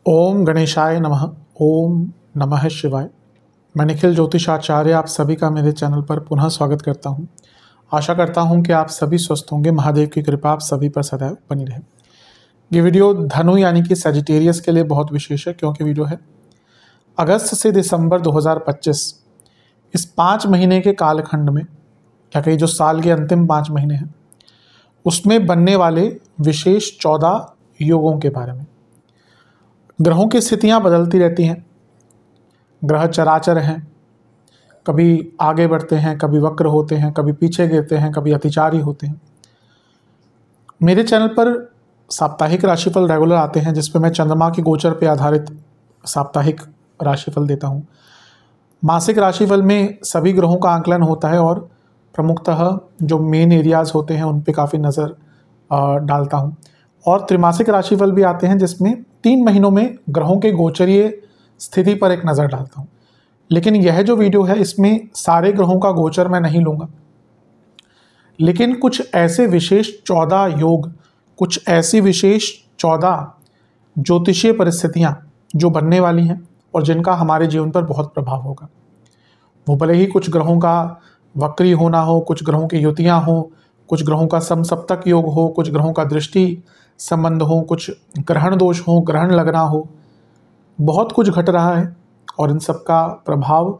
ओम गणेशाय नमः। ओम नमः शिवाय। मैं निखिल ज्योतिषाचार्य आप सभी का मेरे चैनल पर पुनः स्वागत करता हूं। आशा करता हूं कि आप सभी स्वस्थ होंगे। महादेव की कृपा आप सभी पर सदैव बनी रहे। ये वीडियो धनु यानी कि सजिटेरियस के लिए बहुत विशेष है, क्योंकि वीडियो है अगस्त से दिसंबर 2025, इस 5 महीने के कालखंड में, या कहीं जो साल के अंतिम 5 महीने हैं, उसमें बनने वाले विशेष 14 योगों के बारे में। ग्रहों की स्थितियां बदलती रहती हैं। ग्रह चराचर हैं, कभी आगे बढ़ते हैं, कभी वक्र होते हैं, कभी पीछे गिरते हैं, कभी अतिचारी होते हैं। मेरे चैनल पर साप्ताहिक राशिफल रेगुलर आते हैं, जिसपे मैं चंद्रमा की गोचर पर आधारित साप्ताहिक राशिफल देता हूँ। मासिक राशिफल में सभी ग्रहों का आंकलन होता है और प्रमुखतः जो मेन एरियाज होते हैं उन पे काफ़ी नज़र डालता हूँ। और त्रिमासिक राशिफल भी आते हैं, जिसमें 3 महीनों में ग्रहों के गोचरीय स्थिति पर एक नज़र डालता हूँ। लेकिन यह जो वीडियो है, इसमें सारे ग्रहों का गोचर मैं नहीं लूँगा, लेकिन कुछ ऐसे विशेष 14 योग, कुछ ऐसी विशेष 14 ज्योतिषीय परिस्थितियाँ जो बनने वाली हैं और जिनका हमारे जीवन पर बहुत प्रभाव होगा। वो भले ही कुछ ग्रहों का वक्री होना हो, कुछ ग्रहों की युतियाँ हो, कुछ ग्रहों का समसप्तक योग हो, कुछ ग्रहों का दृष्टि संबंध हो, कुछ ग्रहण दोष हो, ग्रहण लगना हो, बहुत कुछ घट रहा है और इन सब का प्रभाव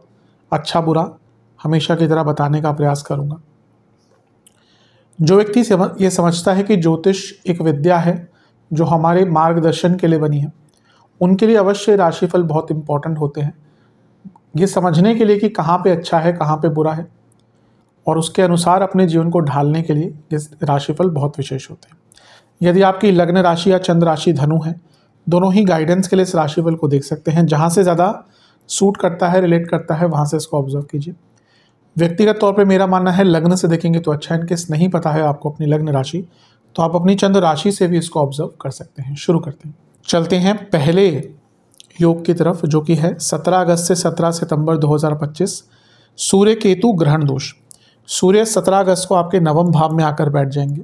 अच्छा बुरा हमेशा की तरह बताने का प्रयास करूंगा। जो व्यक्ति ये समझता है कि ज्योतिष एक विद्या है जो हमारे मार्गदर्शन के लिए बनी है, उनके लिए अवश्य राशिफल बहुत इंपॉर्टेंट होते हैं, ये समझने के लिए कि कहाँ पे अच्छा है, कहाँ पे बुरा है, और उसके अनुसार अपने जीवन को ढालने के लिए ये राशिफल बहुत विशेष होते हैं। यदि आपकी लग्न राशि या चंद्र राशि धनु है, दोनों ही गाइडेंस के लिए इस राशिफल को देख सकते हैं। जहाँ से ज़्यादा सूट करता है, रिलेट करता है, वहाँ से इसको ऑब्जर्व कीजिए। व्यक्तिगत तौर पे मेरा मानना है लग्न से देखेंगे तो अच्छा है। इनकेस नहीं पता है आपको अपनी लग्न राशि, तो आप अपनी चंद्र राशि से भी इसको ऑब्जर्व कर सकते हैं। शुरू करते हैं, चलते हैं पहले योग की तरफ, जो कि है 17 अगस्त से 17 सितंबर 2025, सूर्य केतु ग्रहण दोष। सूर्य 17 अगस्त को आपके नवम भाव में आकर बैठ जाएंगे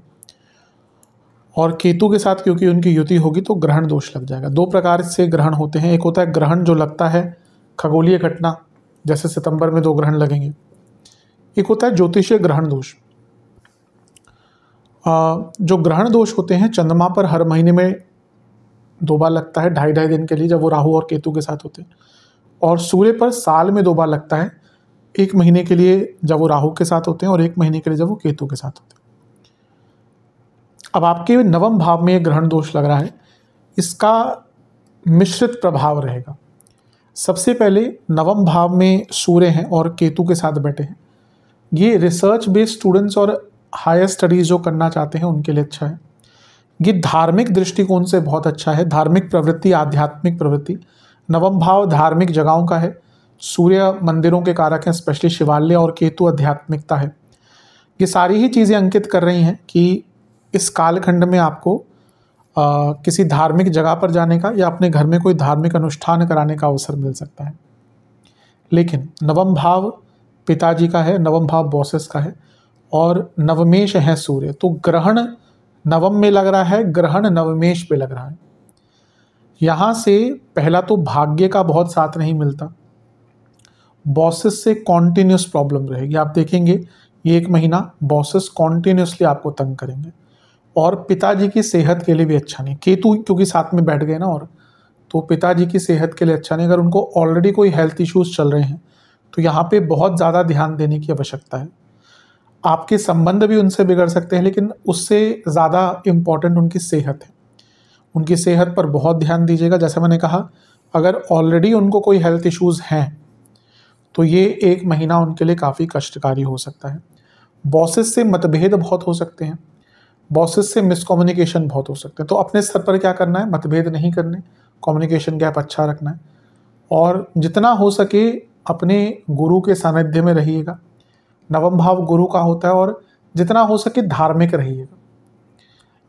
और केतु के साथ क्योंकि उनकी युति होगी तो ग्रहण दोष लग जाएगा। 2 प्रकार से ग्रहण होते हैं। एक होता है ग्रहण जो लगता है खगोलीय घटना, जैसे सितंबर में 2 ग्रहण लगेंगे। एक होता है ज्योतिषीय ग्रहण दोष। जो ग्रहण दोष होते हैं चंद्रमा पर हर महीने में 2 बार लगता है, 2.5 दिन के लिए, जब वो राहु और केतु के साथ होते हैं। और सूर्य पर साल में 2 बार लगता है, 1 महीने के लिए जब वो राहु के साथ होते हैं और 1 महीने के लिए जब वो केतु के साथ होते हैं। अब आपके नवम भाव में ये ग्रहण दोष लग रहा है, इसका मिश्रित प्रभाव रहेगा। सबसे पहले नवम भाव में सूर्य हैं और केतु के साथ बैठे हैं। ये रिसर्च बेस्ड स्टूडेंट्स और हायर स्टडीज़ जो करना चाहते हैं उनके लिए अच्छा है। ये धार्मिक दृष्टिकोण से बहुत अच्छा है। धार्मिक प्रवृत्ति, आध्यात्मिक प्रवृत्ति, नवम भाव धार्मिक जगहों का है। सूर्य मंदिरों के कारक हैं, स्पेशली शिवालय, और केतु आध्यात्मिकता है। ये सारी ही चीज़ें अंकित कर रही हैं कि इस कालखंड में आपको किसी धार्मिक जगह पर जाने का या अपने घर में कोई धार्मिक अनुष्ठान कराने का अवसर मिल सकता है। लेकिन नवम भाव पिताजी का है, नवम भाव बॉसेस का है, और नवमेश है सूर्य, तो ग्रहण नवम में लग रहा है, ग्रहण नवमेश पे लग रहा है। यहाँ से पहला तो भाग्य का बहुत साथ नहीं मिलता, बॉसेस से कॉन्टिन्यूस प्रॉब्लम रहेगी। आप देखेंगे ये 1 महीना बॉसेस कॉन्टिन्यूसली आपको तंग करेंगे, और पिताजी की सेहत के लिए भी अच्छा नहीं। केतु क्योंकि साथ में बैठ गए ना, और तो पिताजी की सेहत के लिए अच्छा नहीं। अगर उनको ऑलरेडी कोई हेल्थ इश्यूज चल रहे हैं तो यहाँ पे बहुत ज़्यादा ध्यान देने की आवश्यकता है। आपके संबंध भी उनसे बिगड़ सकते हैं, लेकिन उससे ज़्यादा इम्पॉर्टेंट उनकी सेहत है। उनकी सेहत पर बहुत ध्यान दीजिएगा। जैसे मैंने कहा, अगर ऑलरेडी उनको कोई हेल्थ इश्यूज़ हैं तो ये 1 महीना उनके लिए काफ़ी कष्टकारी हो सकता है। बॉसेस से मतभेद बहुत हो सकते हैं, बॉसेस से मिसकम्युनिकेशन बहुत हो सकते हैं। तो अपने स्तर पर क्या करना है, मतभेद नहीं करने, कम्युनिकेशन गैप अच्छा रखना है, और जितना हो सके अपने गुरु के सानिध्य में रहिएगा। नवम भाव गुरु का होता है, और जितना हो सके धार्मिक रहिएगा।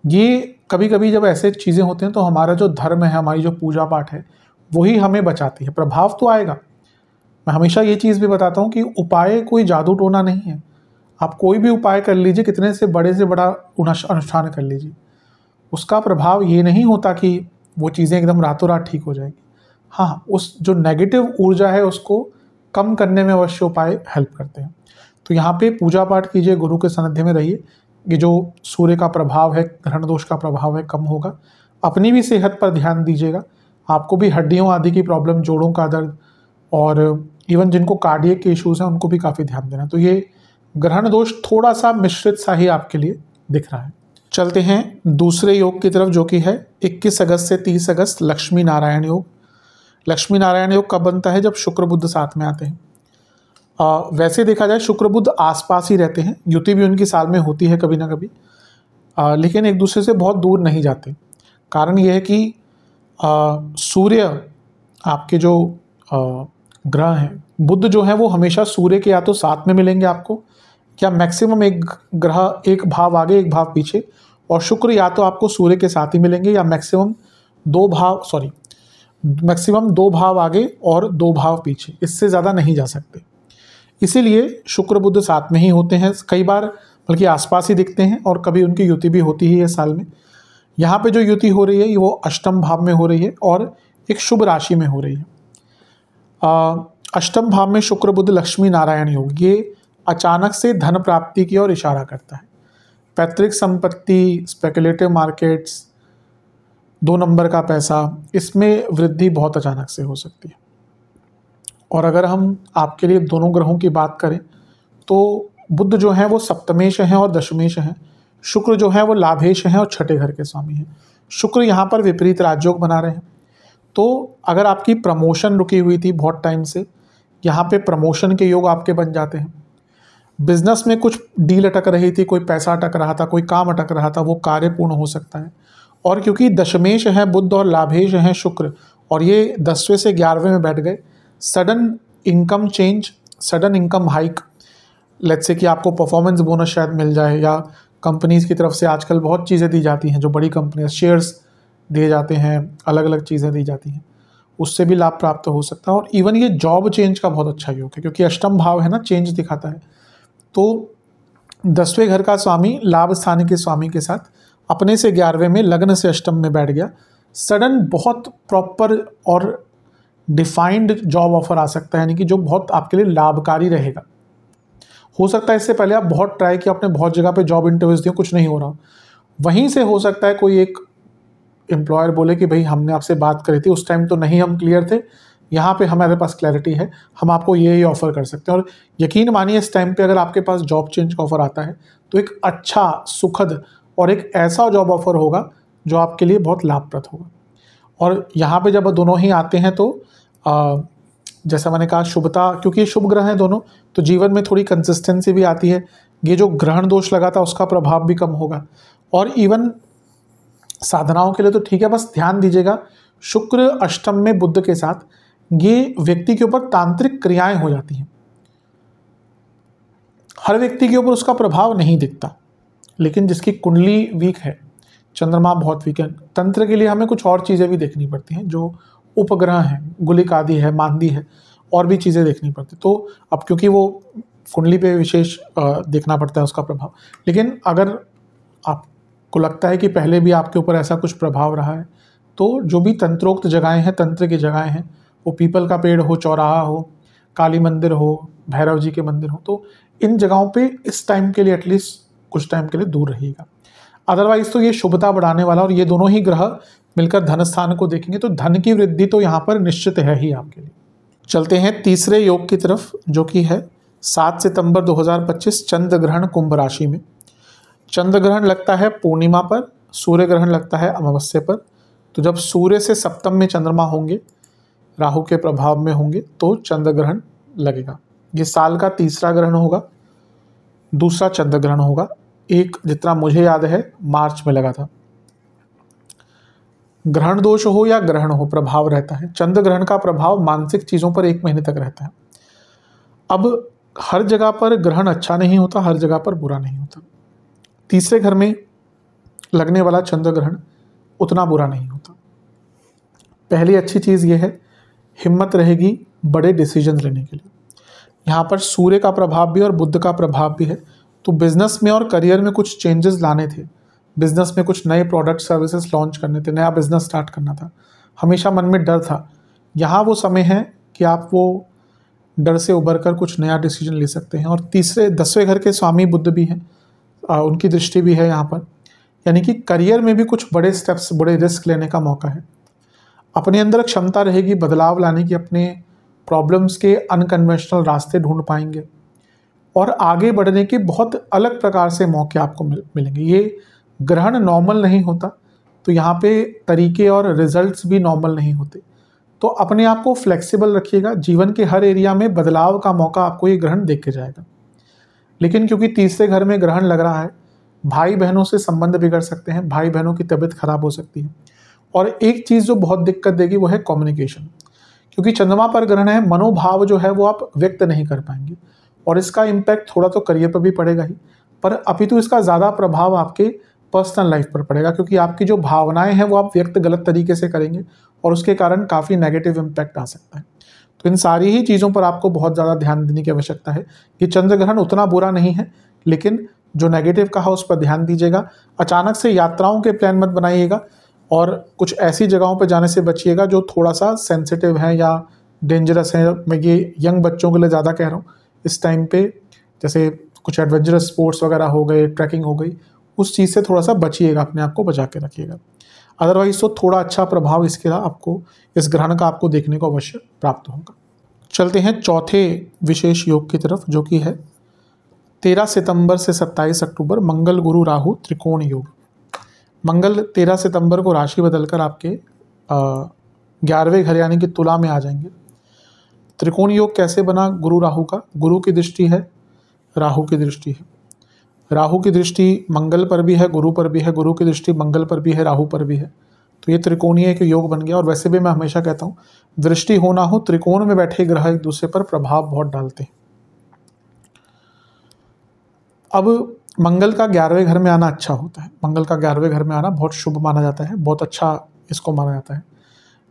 ये कभी कभी जब ऐसे चीज़ें होती हैं तो हमारा जो धर्म है, हमारी जो पूजा पाठ है, वही हमें बचाती है। प्रभाव तो आएगा। मैं हमेशा ये चीज़ भी बताता हूँ कि उपाय कोई जादू टोना नहीं है। आप कोई भी उपाय कर लीजिए, कितने से बड़ा अनुष्ठान कर लीजिए, उसका प्रभाव ये नहीं होता कि वो चीज़ें एकदम रातों रात ठीक हो जाएगी। हाँ, उस जो नेगेटिव ऊर्जा है उसको कम करने में अवश्य उपाय हेल्प करते हैं। तो यहाँ पे पूजा पाठ कीजिए, गुरु के सानिध्य में रहिए। ये जो सूर्य का प्रभाव है, ग्रहण दोष का प्रभाव है, कम होगा। अपनी भी सेहत पर ध्यान दीजिएगा। आपको भी हड्डियों आदि की प्रॉब्लम, जोड़ों का दर्द और इवन जिनको कार्डियक के इश्यूज़ हैं उनको भी काफ़ी ध्यान देना। तो ये ग्रहण दोष थोड़ा सा मिश्रित सा ही आपके लिए दिख रहा है। चलते हैं दूसरे योग की तरफ, जो कि है 21 अगस्त से 30 अगस्त लक्ष्मी नारायण योग। लक्ष्मी नारायण योग कब बनता है? जब शुक्र बुध साथ में आते हैं। वैसे देखा जाए शुक्र बुध आसपास ही रहते हैं, युति भी उनकी साल में होती है कभी ना कभी, लेकिन एक दूसरे से बहुत दूर नहीं जाते। कारण यह है कि सूर्य आपके जो ग्रह हैं, बुध जो है वो हमेशा सूर्य के या तो साथ में मिलेंगे आपको, या मैक्सिमम एक ग्रह एक भाव आगे एक भाव पीछे, और शुक्र या तो आपको सूर्य के साथ ही मिलेंगे या मैक्सिमम दो भाव आगे और 2 भाव पीछे, इससे ज़्यादा नहीं जा सकते। इसीलिए शुक्र बुध साथ में ही होते हैं, कई बार बल्कि आसपास ही दिखते हैं, और कभी उनकी युति भी होती ही है साल में। यहाँ पे जो युति हो रही है वो अष्टम भाव में हो रही है और एक शुभ राशि में हो रही है। अष्टम भाव में शुक्र बुध लक्ष्मी नारायण योग, ये अचानक से धन प्राप्ति की ओर इशारा करता है। पैतृक संपत्ति, स्पेकुलेटिव मार्केट्स, 2 नंबर का पैसा, इसमें वृद्धि बहुत अचानक से हो सकती है। और अगर हम आपके लिए दोनों ग्रहों की बात करें तो बुध जो है वो सप्तमेश हैं और दशमेश हैं, शुक्र जो है वो लाभेश हैं और छठे घर के स्वामी हैं। शुक्र यहाँ पर विपरीत राजयोग बना रहे हैं। तो अगर आपकी प्रमोशन रुकी हुई थी बहुत टाइम से, यहाँ पे प्रमोशन के योग आपके बन जाते हैं। बिजनेस में कुछ डील अटक रही थी, कोई पैसा अटक रहा था, कोई काम अटक रहा था, वो कार्य पूर्ण हो सकता है। और क्योंकि दशमेश है बुध और लाभेश हैं शुक्र, और ये 10वें से 11वें में बैठ गए, sudden income change, sudden income hike, let's say कि आपको परफॉर्मेंस बोनस शायद मिल जाए, या कंपनीज़ की तरफ से आजकल बहुत चीज़ें दी जाती हैं, जो बड़ी कंपनियां, शेयर्स दिए जाते हैं, अलग अलग चीज़ें दी जाती हैं, उससे भी लाभ प्राप्त हो सकता है। और इवन ये जॉब चेंज का बहुत अच्छा योग है, क्योंकि अष्टम भाव है ना, चेंज दिखाता है। तो 10वें घर का स्वामी लाभ स्थान के स्वामी के साथ अपने से 11वें में लग्न से अष्टम में बैठ गया, सडन बहुत प्रॉपर और डिफाइंड जॉब ऑफर आ सकता है, यानी कि जो बहुत आपके लिए लाभकारी रहेगा। हो सकता है इससे पहले आप बहुत ट्राई किया, आपने बहुत जगह पे जॉब इंटरव्यूज दिए, कुछ नहीं हो रहा, वहीं से हो सकता है कोई एक एम्प्लॉयर बोले कि भाई हमने आपसे बात करी थी, उस टाइम तो नहीं हम क्लियर थे, यहाँ पे हमारे पास क्लैरिटी है, हम आपको ये ऑफ़र कर सकते हैं। और यकीन मानिए इस टाइम पे अगर आपके पास जॉब चेंज का ऑफ़र आता है तो एक अच्छा, सुखद और एक ऐसा जॉब ऑफ़र होगा जो आपके लिए बहुत लाभप्रद होगा। और यहाँ पे जब दोनों ही आते हैं तो जैसा मैंने कहा शुभता, क्योंकि ये शुभ ग्रह हैं दोनों, तो जीवन में थोड़ी कंसिस्टेंसी भी आती है। ये जो ग्रहण दोष लगा था उसका प्रभाव भी कम होगा। और इवन साधनाओं के लिए तो ठीक है, बस ध्यान दीजिएगा शुक्र अष्टम में बुध के साथ ये व्यक्ति के ऊपर तांत्रिक क्रियाएं हो जाती हैं। हर व्यक्ति के ऊपर उसका प्रभाव नहीं दिखता, लेकिन जिसकी कुंडली वीक है, चंद्रमा बहुत वीक है, तंत्र के लिए हमें कुछ और चीज़ें भी देखनी पड़ती हैं, जो उपग्रह हैं, गुलिक आदि है, मांदी है, और भी चीज़ें देखनी पड़ती। तो अब क्योंकि वो कुंडली पे विशेष देखना पड़ता है उसका प्रभाव। लेकिन अगर आपको लगता है कि पहले भी आपके ऊपर ऐसा कुछ प्रभाव रहा है, तो जो भी तंत्रोक्त जगहें हैं, तंत्र की जगहें हैं, वो पीपल का पेड़ हो, चौराहा हो, काली मंदिर हो, भैरव जी के मंदिर हो, तो इन जगहों पे इस टाइम के लिए एटलीस्ट कुछ टाइम के लिए दूर रहिएगा। अदरवाइज तो ये शुभता बढ़ाने वाला, और ये दोनों ही ग्रह मिलकर धन स्थान को देखेंगे तो धन की वृद्धि तो यहाँ पर निश्चित है ही आपके लिए। चलते हैं तीसरे योग की तरफ, जो कि है 7 सितंबर 2025 चंद्र ग्रहण कुंभ राशि में। चंद्र ग्रहण लगता है पूर्णिमा पर, सूर्य ग्रहण लगता है अमावस्या पर। तो जब सूर्य से सप्तम में चंद्रमा होंगे, राहु के प्रभाव में होंगे, तो चंद्र ग्रहण लगेगा। ये साल का तीसरा ग्रहण होगा, दूसरा चंद्र ग्रहण होगा। एक जितना मुझे याद है मार्च में लगा था। ग्रहण दोष हो या ग्रहण हो, प्रभाव रहता है। चंद्र ग्रहण का प्रभाव मानसिक चीज़ों पर 1 महीने तक रहता है। अब हर जगह पर ग्रहण अच्छा नहीं होता, हर जगह पर बुरा नहीं होता। तीसरे घर में लगने वाला चंद्र ग्रहण उतना बुरा नहीं होता। पहली अच्छी चीज़ यह है, हिम्मत रहेगी बड़े डिसीजन लेने के लिए। यहाँ पर सूर्य का प्रभाव भी और बुध का प्रभाव भी है, तो बिजनेस में और करियर में कुछ चेंजेस लाने थे बिजनेस में कुछ नए प्रोडक्ट सर्विसेज लॉन्च करने थे, नया बिजनेस स्टार्ट करना था, हमेशा मन में डर था। यहाँ वो समय है कि आप वो डर से उबर कर कुछ नया डिसीजन ले सकते हैं। और तीसरे 10वें घर के स्वामी बुध भी हैं, उनकी दृष्टि भी है यहाँ पर, यानी कि करियर में भी कुछ बड़े स्टेप्स, बड़े रिस्क लेने का मौका है। अपने अंदर क्षमता रहेगी बदलाव लाने की, अपने प्रॉब्लम्स के अनकन्वेंशनल रास्ते ढूंढ पाएंगे और आगे बढ़ने के बहुत अलग प्रकार से मौके आपको मिलेंगे। ये ग्रहण नॉर्मल नहीं होता, तो यहाँ पे तरीके और रिजल्ट्स भी नॉर्मल नहीं होते। तो अपने आप को फ्लेक्सिबल रखिएगा, जीवन के हर एरिया में बदलाव का मौका आपको ये ग्रहण देख के जाएगा। लेकिन क्योंकि तीसरे घर में ग्रहण लग रहा है, भाई बहनों से संबंध बिगड़ सकते हैं, भाई बहनों की तबीयत खराब हो सकती है। और एक चीज़ जो बहुत दिक्कत देगी वो है कम्युनिकेशन, क्योंकि चंद्रमा पर ग्रहण है, मनोभाव जो है वो आप व्यक्त नहीं कर पाएंगे और इसका इम्पैक्ट थोड़ा तो करियर पर भी पड़ेगा ही, पर अपितु इसका ज़्यादा प्रभाव आपके पर्सनल लाइफ पर पड़ेगा, क्योंकि आपकी जो भावनाएं हैं वो आप व्यक्त गलत तरीके से करेंगे और उसके कारण काफ़ी नेगेटिव इम्पैक्ट आ सकता है। तो इन सारी ही चीज़ों पर आपको बहुत ज़्यादा ध्यान देने की आवश्यकता है। ये चंद्र ग्रहण उतना बुरा नहीं है, लेकिन जो नेगेटिव कहा उस पर ध्यान दीजिएगा। अचानक से यात्राओं के प्लान मत बनाइएगा और कुछ ऐसी जगहों पर जाने से बचिएगा जो थोड़ा सा सेंसिटिव है या डेंजरस है। मैं ये यंग बच्चों के लिए ज़्यादा कह रहा हूँ इस टाइम पे, जैसे कुछ एडवेंचरस स्पोर्ट्स वगैरह हो गए, ट्रैकिंग हो गई, उस चीज़ से थोड़ा सा बचिएगा, अपने आप को बचा के रखिएगा। अदरवाइज तो थोड़ा अच्छा प्रभाव इसके आपको, इस ग्रहण का आपको देखने को अवश्य प्राप्त होगा। चलते हैं चौथे विशेष योग की तरफ, जो कि है 13 सितंबर से 27 अक्टूबर मंगल गुरु राहु त्रिकोण योग। मंगल 13 सितंबर को राशि बदलकर आपके 11वें घर यानी कि तुला में आ जाएंगे। त्रिकोण योग कैसे बना गुरु राहु का? गुरु की दृष्टि है, राहु की दृष्टि है, राहु की दृष्टि मंगल पर भी है, गुरु पर भी है, गुरु की दृष्टि मंगल पर भी है, राहु पर भी है। तो ये त्रिकोणीय एक योग बन गया। और वैसे भी मैं हमेशा कहता हूँ, दृष्टि हो ना हो, त्रिकोण में बैठे ग्रह एक दूसरे पर प्रभाव बहुत डालते हैं। अब मंगल का 11वें घर में आना अच्छा होता है, मंगल का 11वें घर में आना बहुत शुभ माना जाता है, बहुत अच्छा इसको माना जाता है,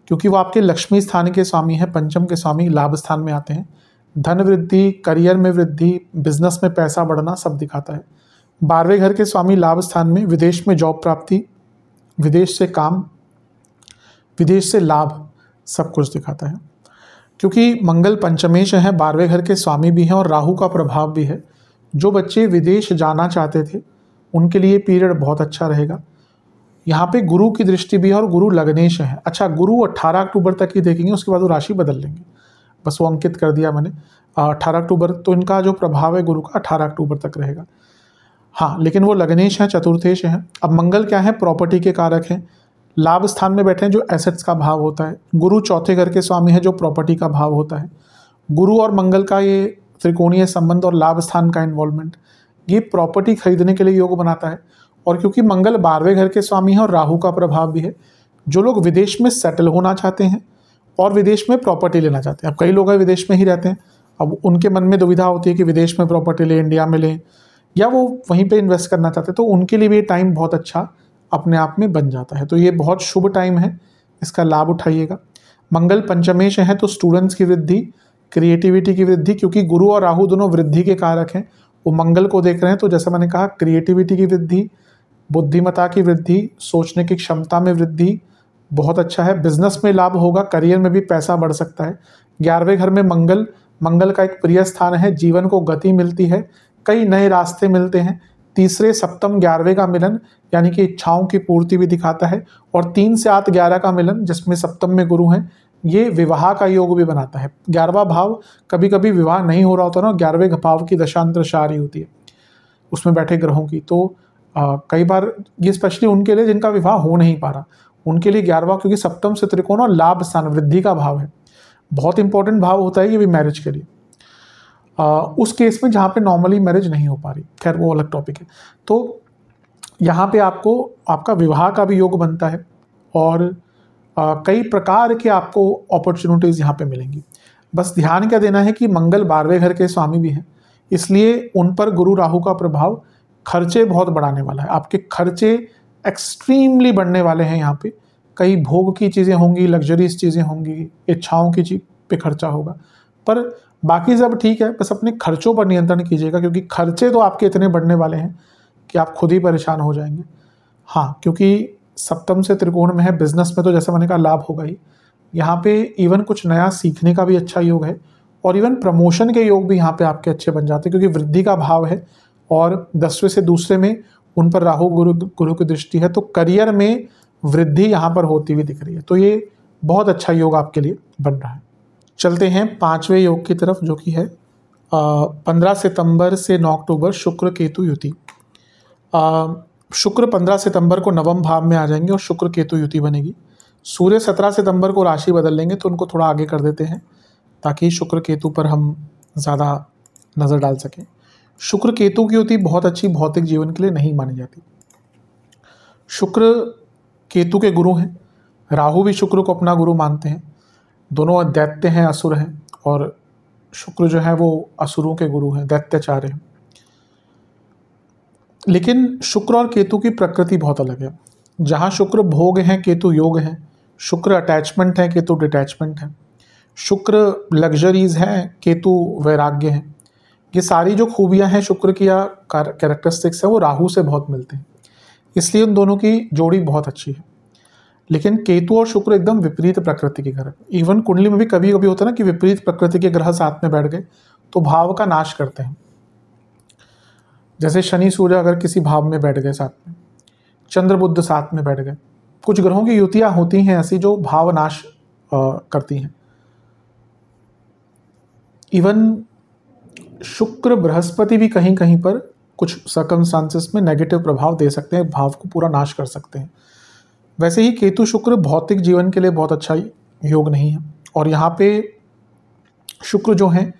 क्योंकि वो आपके लक्ष्मी स्थान के स्वामी हैं, पंचम के स्वामी लाभ स्थान में आते हैं। धन वृद्धि, करियर में वृद्धि, बिजनेस में पैसा बढ़ना सब दिखाता है। 12वें घर के स्वामी लाभ स्थान में विदेश में जॉब प्राप्ति, विदेश से काम, विदेश से लाभ, सब कुछ दिखाता है। क्योंकि मंगल पंचमेश है, 12वें घर के स्वामी भी हैं और राहु का प्रभाव भी है। जो बच्चे विदेश जाना चाहते थे उनके लिए पीरियड बहुत अच्छा रहेगा। यहाँ पे गुरु की दृष्टि भी है और गुरु लग्नेश है। अच्छा, गुरु 18 अक्टूबर तक ही देखेंगे, उसके बाद वो राशि बदल लेंगे, बस वो अंकित कर दिया मैंने। 18 अक्टूबर तो इनका जो प्रभाव है गुरु का 18 अक्टूबर तक रहेगा। हाँ, लेकिन वो लग्नेश है, चतुर्थेश है। अब मंगल क्या है? प्रॉपर्टी के कारक हैं, लाभ स्थान में बैठे हैं जो एसेट्स का भाव होता है। गुरु चौथे घर के स्वामी है जो प्रॉपर्टी का भाव होता है। गुरु और मंगल का ये त्रिकोणीय संबंध और लाभ स्थान का इन्वॉल्वमेंट, ये प्रॉपर्टी खरीदने के लिए योग बनाता है। और क्योंकि मंगल 12वें घर के स्वामी है और राहु का प्रभाव भी है, जो लोग विदेश में सेटल होना चाहते हैं और विदेश में प्रॉपर्टी लेना चाहते हैं, अब कई लोग विदेश में ही रहते हैं, अब उनके मन में दुविधा होती है कि विदेश में प्रॉपर्टी लें, इंडिया में लें, या वो वहीं पे इन्वेस्ट करना चाहते हैं, तो उनके लिए भी ये टाइम बहुत अच्छा अपने आप में बन जाता है। तो ये बहुत शुभ टाइम है, इसका लाभ उठाइएगा। मंगल पंचमेश है तो स्टूडेंट्स की वृद्धि, क्रिएटिविटी की वृद्धि, क्योंकि गुरु और राहु दोनों वृद्धि के कारक हैं, वो मंगल को देख रहे हैं। तो जैसा मैंने कहा, क्रिएटिविटी की वृद्धि, बुद्धिमत्ता की वृद्धि, सोचने की क्षमता में वृद्धि बहुत अच्छा है। बिजनेस में लाभ होगा, करियर में भी पैसा बढ़ सकता है। 11वें घर में मंगल का एक प्रिय स्थान है, जीवन को गति मिलती है, कई नए रास्ते मिलते हैं। तीसरे सप्तम 11वें का मिलन यानी कि इच्छाओं की पूर्ति भी दिखाता है। और 3 से 8 11 का मिलन, जिसमें सप्तम में गुरु हैं, ये विवाह का योग भी बनाता है। 11वां भाव, कभी कभी विवाह नहीं हो रहा होता ना, 11वें भाव की दशांतरशारी होती है उसमें बैठे ग्रहों की, तो कई बार ये स्पेशली उनके लिए जिनका विवाह हो नहीं पा रहा, उनके लिए 11वां, क्योंकि सप्तम से त्रिकोण और लाभ स्थान वृद्धि का भाव है, बहुत इंपॉर्टेंट भाव होता है ये भी मैरिज के लिए। उस केस में जहाँ पे नॉर्मली मैरिज नहीं हो पा रही, खैर वो अलग टॉपिक है। तो यहाँ पे आपको आपका विवाह का भी योग बनता है और कई प्रकार के आपको अपॉर्चुनिटीज़ यहाँ पे मिलेंगी। बस ध्यान क्या देना है कि मंगल 12वें घर के स्वामी भी हैं, इसलिए उन पर गुरु राहु का प्रभाव खर्चे बहुत बढ़ाने वाला है। आपके खर्चे एक्सट्रीमली बढ़ने वाले हैं। यहाँ पे कई भोग की चीज़ें होंगी, लग्जरीज चीज़ें होंगी, इच्छाओं की चीज पे खर्चा होगा, पर बाकी सब ठीक है। बस अपने खर्चों पर नियंत्रण कीजिएगा, क्योंकि खर्चे तो आपके इतने बढ़ने वाले हैं कि आप खुद ही परेशान हो जाएंगे। हाँ, क्योंकि सप्तम से त्रिकोण में है, बिजनेस में तो जैसे मैंने कहा लाभ होगा ही। यहाँ पे इवन कुछ नया सीखने का भी अच्छा योग है, और इवन प्रमोशन के योग भी यहाँ पे आपके अच्छे बन जाते हैं, क्योंकि वृद्धि का भाव है और 10वें से दूसरे में उन पर राहु गुरु की दृष्टि है, तो करियर में वृद्धि यहाँ पर होती हुई दिख रही है। तो ये बहुत अच्छा योग आपके लिए बन रहा है। चलते हैं 5वें योग की तरफ, जो कि है 15 सितंबर से 9 अक्टूबर शुक्र केतु युति। शुक्र 15 सितंबर को नवम भाव में आ जाएंगे और शुक्र केतु युति बनेगी। सूर्य 17 सितंबर को राशि बदल लेंगे, तो उनको थोड़ा आगे कर देते हैं ताकि शुक्र केतु पर हम ज़्यादा नज़र डाल सकें। शुक्र केतु की युति बहुत अच्छी भौतिक जीवन के लिए नहीं मानी जाती। शुक्र केतु के गुरु हैं, राहु भी शुक्र को अपना गुरु मानते हैं, दोनों दैत्य हैं, असुर हैं, और शुक्र जो है वो असुरों के गुरु हैं, दैत्याचार्य हैं। लेकिन शुक्र और केतु की प्रकृति बहुत अलग है। जहाँ शुक्र भोग हैं, केतु योग हैं। शुक्र अटैचमेंट है, केतु डिटैचमेंट है। शुक्र लग्जरीज हैं, केतु वैराग्य हैं। ये सारी जो खूबियाँ हैं शुक्र की या कैरेक्टरिस्टिक्स है, वो राहु से बहुत मिलते हैं, इसलिए उन दोनों की जोड़ी बहुत अच्छी है। लेकिन केतु और शुक्र एकदम विपरीत प्रकृति के ग्रह। इवन कुंडली में भी कभी कभी होता है ना कि विपरीत प्रकृति के ग्रह साथ में बैठ गए तो भाव का नाश करते हैं। जैसे शनि सूर्य अगर किसी भाव में बैठ गए साथ में, चंद्र बुध साथ में बैठ गए, कुछ ग्रहों की युतियां होती हैं ऐसी जो भाव नाश करती हैं। इवन शुक्र बृहस्पति भी कहीं कहीं पर कुछ सर्कमस्टांसेस में नेगेटिव प्रभाव दे सकते हैं, भाव को पूरा नाश कर सकते हैं। वैसे ही केतु शुक्र भौतिक जीवन के लिए बहुत अच्छा योग नहीं है, और यहाँ पे शुक्र जो हैं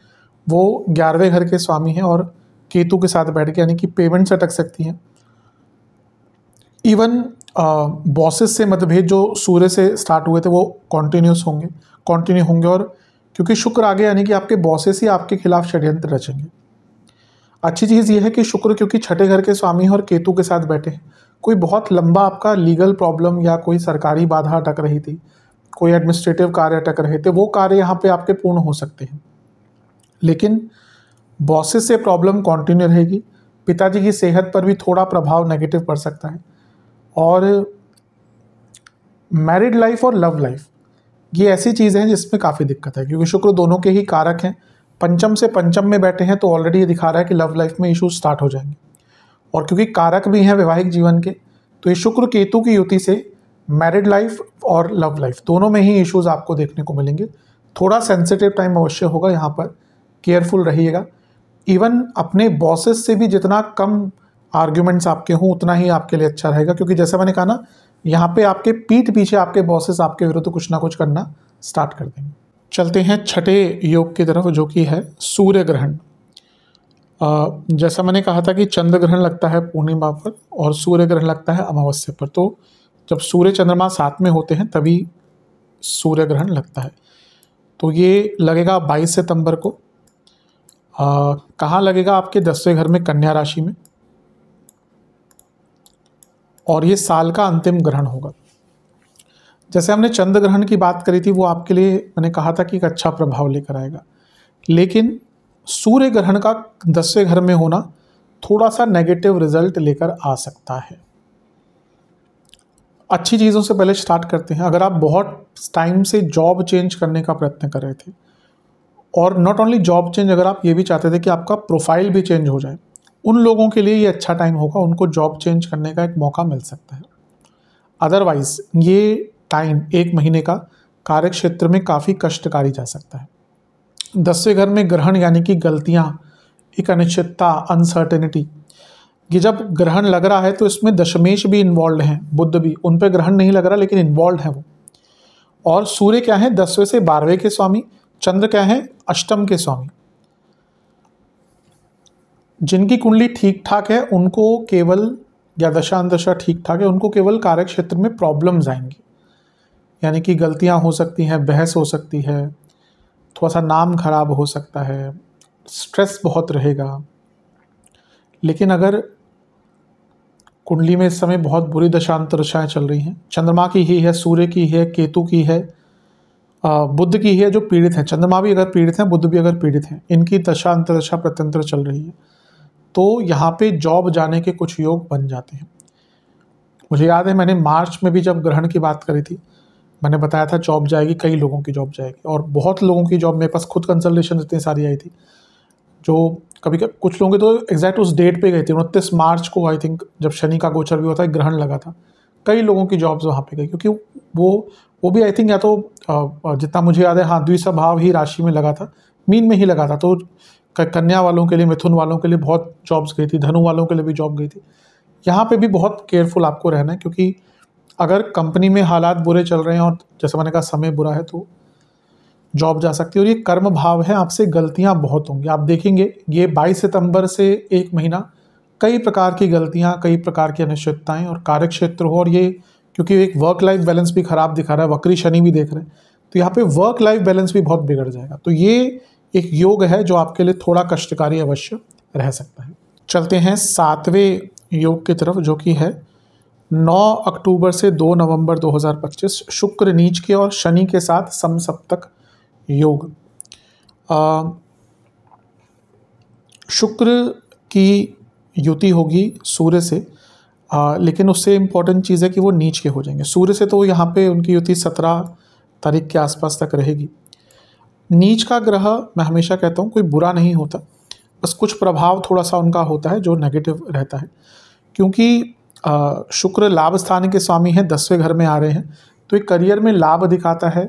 वो 11वें घर के स्वामी हैं और केतु के साथ बैठ के, यानी कि पेमेंट से अटक सकती हैं। इवन बॉसेस से मतभेद जो सूर्य से स्टार्ट हुए थे वो कंटिन्यू होंगे, और क्योंकि शुक्र आगे, यानी कि आपके बॉसेस ही आपके खिलाफ षड्यंत्र रचेंगे। अच्छी चीज़ ये है कि शुक्र क्योंकि छठे घर के स्वामी हैं और केतु के साथ बैठे हैं, कोई बहुत लंबा आपका लीगल प्रॉब्लम या कोई सरकारी बाधा अटक रही थी, कोई एडमिनिस्ट्रेटिव कार्य अटक रहे थे, वो कार्य यहाँ पे आपके पूर्ण हो सकते हैं। लेकिन बॉसेस से प्रॉब्लम कंटिन्यू रहेगी। पिताजी की सेहत पर भी थोड़ा प्रभाव नेगेटिव पड़ सकता है। और मैरिड लाइफ और लव लाइफ, ये ऐसी चीज़ें हैं जिसमें काफ़ी दिक्कत है, क्योंकि शुक्र दोनों के ही कारक हैं। पंचम से पंचम में बैठे हैं तो ऑलरेडी ये दिखा रहा है कि लव लाइफ में इश्यूज स्टार्ट हो जाएंगे, और क्योंकि कारक भी हैं वैवाहिक जीवन के, तो ये शुक्र केतु की युति से मैरिड लाइफ और लव लाइफ दोनों में ही इश्यूज आपको देखने को मिलेंगे। थोड़ा सेंसिटिव टाइम अवश्य होगा, यहाँ पर केयरफुल रहिएगा। इवन अपने बॉसेस से भी जितना कम आर्ग्यूमेंट्स आपके हों उतना ही आपके लिए अच्छा रहेगा, क्योंकि जैसा मैंने कहा ना, यहाँ पे आपके पीठ पीछे आपके बॉसेस आपके विरुद्ध कुछ ना कुछ करना स्टार्ट कर देंगे। चलते हैं छठे योग की तरफ, जो कि है सूर्य ग्रहण। जैसा मैंने कहा था कि चंद्र ग्रहण लगता है पूर्णिमा पर और सूर्य ग्रहण लगता है अमावस्या पर, तो जब सूर्य चंद्रमा साथ में होते हैं तभी सूर्य ग्रहण लगता है। तो ये लगेगा 22 सितंबर को। कहाँ लगेगा? आपके 10वें घर में, कन्या राशि में, और ये साल का अंतिम ग्रहण होगा। जैसे हमने चंद्र ग्रहण की बात करी थी, वो आपके लिए मैंने कहा था कि एक अच्छा प्रभाव लेकर आएगा, लेकिन सूर्य ग्रहण का 10वें घर में होना थोड़ा सा नेगेटिव रिजल्ट लेकर आ सकता है। अच्छी चीज़ों से पहले स्टार्ट करते हैं। अगर आप बहुत टाइम से जॉब चेंज करने का प्रयत्न कर रहे थे, और नॉट ओनली जॉब चेंज, अगर आप ये भी चाहते थे कि आपका प्रोफाइल भी चेंज हो जाए, उन लोगों के लिए ये अच्छा टाइम होगा, उनको जॉब चेंज करने का एक मौका मिल सकता है। अदरवाइज ये टाइम 1 महीने का कार्य क्षेत्र में काफ़ी कष्टकारी जा सकता है। 10वें घर में ग्रहण यानी कि गलतियाँ, एक अनिश्चितता, अनसर्टेनिटी, ये जब ग्रहण लग रहा है तो इसमें दशमेश भी इन्वॉल्व हैं, बुध भी, उन पे ग्रहण नहीं लग रहा लेकिन इन्वॉल्व है वो। और सूर्य क्या है? 10वें से 12वें के स्वामी, चंद्र क्या है? अष्टम के स्वामी। जिनकी कुंडली ठीक ठाक है उनको केवल, या दशा अंतशा ठीक ठाक है, उनको केवल कार्य क्षेत्र में प्रॉब्लम्स आएंगी, यानी कि गलतियां हो सकती हैं, बहस हो सकती है, थोड़ा सा नाम खराब हो सकता है, स्ट्रेस बहुत रहेगा। लेकिन अगर कुंडली में इस समय बहुत बुरी दशाएं चल रही हैं, चंद्रमा की ही है, सूर्य की है, केतु की है, बुध की है, जो पीड़ित हैं, चंद्रमा भी अगर पीड़ित हैं, बुध भी अगर पीड़ित हैं, इनकी दशा अंतरदशा प्रत्यंतर चल रही है, तो यहाँ पे जॉब जाने के कुछ योग बन जाते हैं। मुझे याद है मैंने मार्च में भी जब ग्रहण की बात करी थी, मैंने बताया था जॉब जाएगी, कई लोगों की जॉब जाएगी, और बहुत लोगों की जॉब, मेरे पास खुद कंसल्टेशन इतनी सारी आई थी, जो कभी कुछ लोगों के तो एग्जैक्ट उस डेट पे गए थे, 29 मार्च को आई थिंक, जब शनि का गोचर भी होता है, ग्रहण लगा था, कई लोगों की जॉब्स वहाँ पे गई, क्योंकि वो भी आई थिंक या तो जितना मुझे याद है, हाँ, द्विसभाव ही राशि में लगा था, मीन में ही लगा था, तो कन्या वालों के लिए, मिथुन वालों के लिए बहुत जॉब्स गई थी, धनु वालों के लिए भी जॉब गई थी। यहाँ पे भी बहुत केयरफुल आपको रहना है, क्योंकि अगर कंपनी में हालात बुरे चल रहे हैं और जैसे मैंने कहा समय बुरा है, तो जॉब जा सकती है। और ये कर्म भाव है, आपसे गलतियां बहुत होंगी, आप देखेंगे ये 22 सितंबर से एक महीना कई प्रकार की गलतियां, कई प्रकार की अनिश्चितताएं, और कार्य क्षेत्र हो, और ये क्योंकि एक वर्क लाइफ बैलेंस भी खराब दिखा रहा है, वक्री शनि भी देख रहे हैं, तो यहाँ पे वर्क लाइफ बैलेंस भी बहुत बिगड़ जाएगा। तो ये एक योग है जो आपके लिए थोड़ा कष्टकारी अवश्य रह सकता है। चलते हैं 7वें योग की तरफ, जो कि है 9 अक्टूबर से 2 नवंबर 2025, शुक्र नीच के और शनि के साथ समसप्तक योग। शुक्र की युति होगी सूर्य से, लेकिन उससे इम्पोर्टेंट चीज़ है कि वो नीच के हो जाएंगे। सूर्य से तो यहाँ पे उनकी युति 17 तारीख के आसपास तक रहेगी। नीच का ग्रह, मैं हमेशा कहता हूँ, कोई बुरा नहीं होता, बस कुछ प्रभाव थोड़ा सा उनका होता है जो नेगेटिव रहता है, क्योंकि शुक्र लाभ स्थान के स्वामी हैं, 10वें घर में आ रहे हैं, तो एक करियर में लाभ दिखाता है।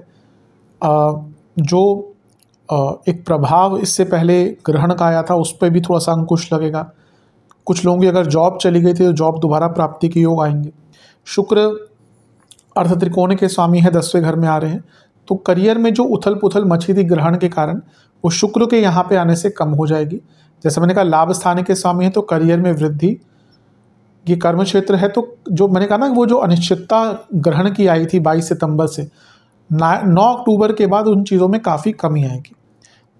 जो एक प्रभाव इससे पहले ग्रहण का आया था, उस पर भी थोड़ा सा अंकुश लगेगा। कुछ लोगों की अगर जॉब चली गई थी तो जॉब दोबारा प्राप्ति के योग आएंगे। शुक्र अर्थ त्रिकोण के स्वामी है, 10वें घर में आ रहे हैं, तो करियर में जो उथल पुथल मची थी ग्रहण के कारण, वो शुक्र के यहाँ पे आने से कम हो जाएगी। जैसे मैंने कहा लाभ स्थान के स्वामी है, तो करियर में वृद्धि, ये कर्म क्षेत्र है, तो जो मैंने कहा ना, वो जो अनिश्चितता ग्रहण की आई थी 22 सितंबर से 9 अक्टूबर के बाद, उन चीज़ों में काफ़ी कमी आएगी।